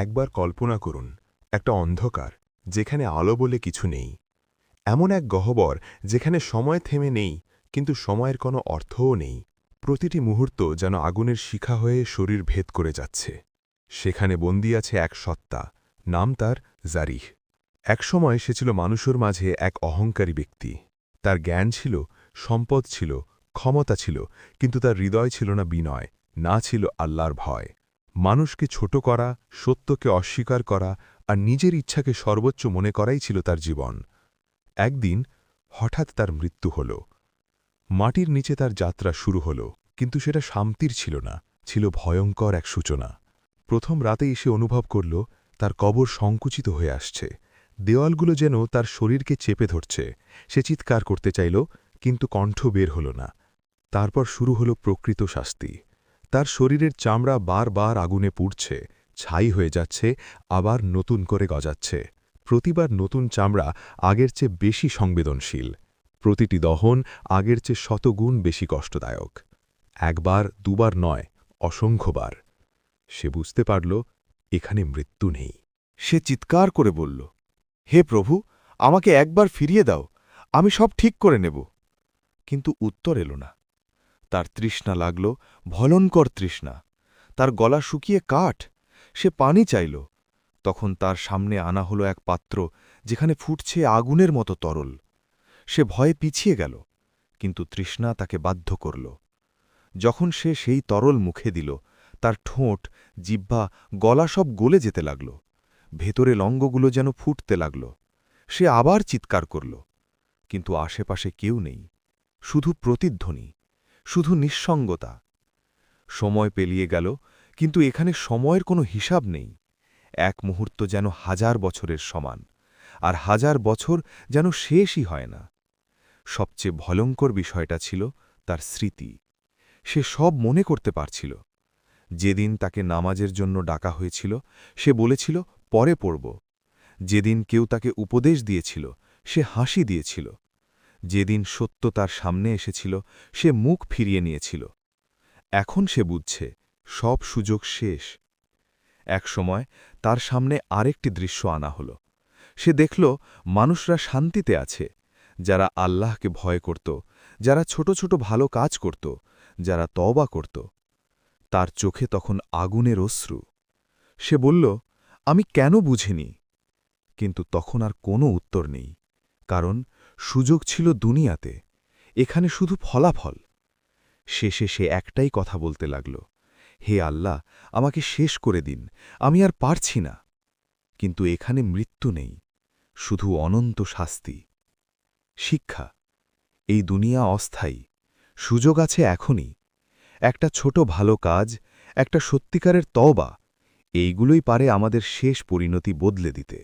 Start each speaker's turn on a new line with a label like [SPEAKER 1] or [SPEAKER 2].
[SPEAKER 1] একবার কল্পনা করুন একটা অন্ধকার যেখানে আলো বলে কিছু নেই, এমন এক গহ্বর যেখানে সময় থেমে নেই, কিন্তু সময়ের কোনো অর্থও নেই। প্রতিটি মুহূর্ত যেন আগুনের শিখা হয়ে শরীর ভেদ করে যাচ্ছে। সেখানে বন্দী আছে এক সত্তা, নাম তার জারিহ। একসময় সে ছিল মানুষের মাঝে এক অহংকারী ব্যক্তি। তার জ্ঞান ছিল, সম্পদ ছিল, ক্ষমতা ছিল, কিন্তু তার হৃদয় ছিল না বিনয়, না ছিল আল্লাহর ভয়। মানুষকে ছোট করা, সত্যকে অস্বীকার করা আর নিজের ইচ্ছাকে সর্বোচ্চ মনে করাই ছিল তার জীবন। একদিন হঠাৎ তার মৃত্যু হল। মাটির নিচে তার যাত্রা শুরু হল, কিন্তু সেটা শান্তির ছিল না, ছিল ভয়ঙ্কর এক সূচনা। প্রথম রাতেই সে অনুভব করল তার কবর সংকুচিত হয়ে আসছে। দেওয়ালগুলো যেন তার শরীরকে চেপে ধরছে। সে চিৎকার করতে চাইল, কিন্তু কণ্ঠ বের হল না। তারপর শুরু হল প্রকৃত শাস্তি। তার শরীরের চামড়া বারবার আগুনে পুড়ছে, ছাই হয়ে যাচ্ছে, আবার নতুন করে গজাচ্ছে। প্রতিবার নতুন চামড়া আগের চেয়ে বেশি সংবেদনশীল। প্রতিটি দহন আগের চেয়ে শতগুণ বেশি কষ্টদায়ক। একবার দুবার নয়, অসংখ্যবার। সে বুঝতে পারল এখানে মৃত্যু নেই।
[SPEAKER 2] সে চিৎকার করে বলল, হে প্রভু, আমাকে একবার ফিরিয়ে দাও, আমি সব ঠিক করে নেব। কিন্তু উত্তর এলো না। তার তৃষ্ণা লাগল, ভয়ঙ্কর তৃষ্ণা। তার গলা শুকিয়ে কাঠ। সে পানি চাইল। তখন তার সামনে আনা হলো এক পাত্র যেখানে ফুটছে আগুনের মতো তরল। সে ভয়ে পিছিয়ে গেল, কিন্তু তৃষ্ণা তাকে বাধ্য করল। যখন সে সেই তরল মুখে দিল, তার ঠোঁট, জিহ্বা, গলা সব গলে যেতে লাগল। ভেতরে লঙ্গগুলো যেন ফুটতে লাগল। সে আবার চিৎকার করল, কিন্তু আশেপাশে কেউ নেই। শুধু প্রতিধ্বনি, শুধু নিঃসঙ্গতা। সময় পেরিয়ে গেল, কিন্তু এখানে সময়ের কোনো হিসাব নেই। এক মুহূর্ত যেন 1000 বছরের সমান, আর 1000 বছর যেন শেষই হয় না। সবচেয়ে ভয়ঙ্কর বিষয়টা ছিল তার স্মৃতি। সে সব মনে করতে পারছিল। যেদিন তাকে নামাজের জন্য ডাকা হয়েছিল, সে বলেছিল পরে পড়ব। যেদিন কেউ তাকে উপদেশ দিয়েছিল, সে হাসি দিয়েছিল। যেদিন সত্য তার সামনে এসেছিল, সে মুখ ফিরিয়ে নিয়েছিল। এখন সে বুঝছে সব সুযোগ শেষ। একসময় তার সামনে আরেকটি দৃশ্য আনা হল। সে দেখল মানুষরা শান্তিতে আছে, যারা আল্লাহকে ভয় করত, যারা ছোট ছোট ভালো কাজ করত, যারা তওবা করত। তার চোখে তখন আগুনের অশ্রু। সে বলল, আমি কেন বুঝিনি? কিন্তু তখন আর কোনো উত্তর নেই, কারণ সুযোগ ছিল দুনিয়াতে, এখানে শুধু ফলাফল। শেষে সে একটাই কথা বলতে লাগল, হে আল্লাহ, আমাকে শেষ করে দিন, আমি আর পারছি না। কিন্তু এখানে মৃত্যু নেই, শুধু অনন্ত শাস্তি। শিক্ষা, এই দুনিয়া অস্থায়ী, সুযোগ আছে এখনই। একটা ছোট ভালো কাজ, একটা সত্যিকারের তওবা, এইগুলোই পারে আমাদের শেষ পরিণতি বদলে দিতে।